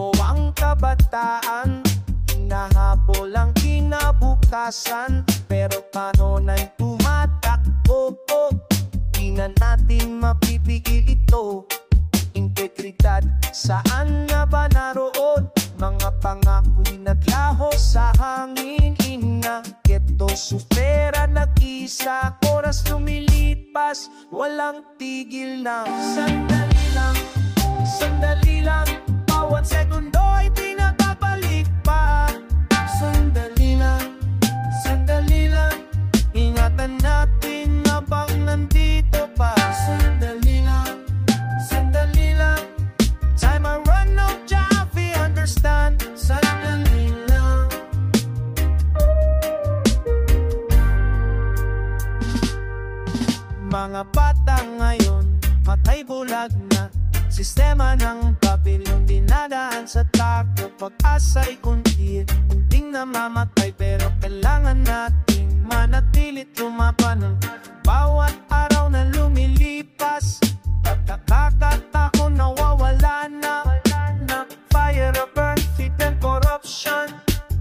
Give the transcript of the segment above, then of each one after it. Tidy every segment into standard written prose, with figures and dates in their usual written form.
mo ang kabataan, hinahabol ang kinabukasan. Pero paano na'y tumatakbo? Di na natin mapipigil ito. Integridad, saan na ba naroon? Mga pangako'y naglaho sa hangin. Inaketo, supera, nag-isa. Oras lumilipas, walang tigil na. Sandali lang, bawat segundo ay pinababalik pa. Sandali lang, ingatan natin habang nandito pa. Sandali lang, time I run out, Jaffe, understand. Sandali lang. Mga bata ngayon, patay bulag na. Sistema ng Babilong dinadaan sa takbo. Pag-asa'y unting namamatay. Pero kailangan nating manatilit lumaban. Bawat araw na lumilipas, pagkakatako nawawala na. Fire, burn, feed and corruption.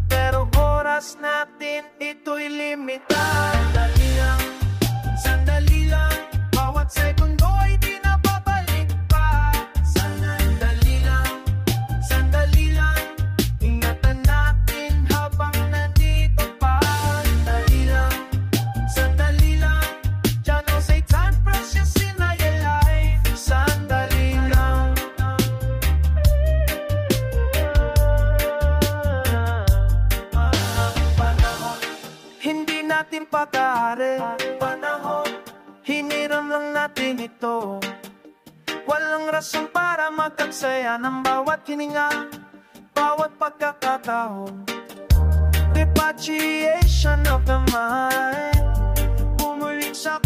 Pero oras natin ito'y limitan. Sandali lang, bawat segundo ay di na babalik pa. Sandali lang, ingatan natin habang nandito pa. Sandali lang, Jah knows say time precious in our life. Sandali lang. Panahon, hindi natin pag-aari. Panahon, hiniram lang natin ito. Walang rason para magkagsaya ng bawat hininga, bawat pagkakataon. Repatriation of the mind, bumuling sa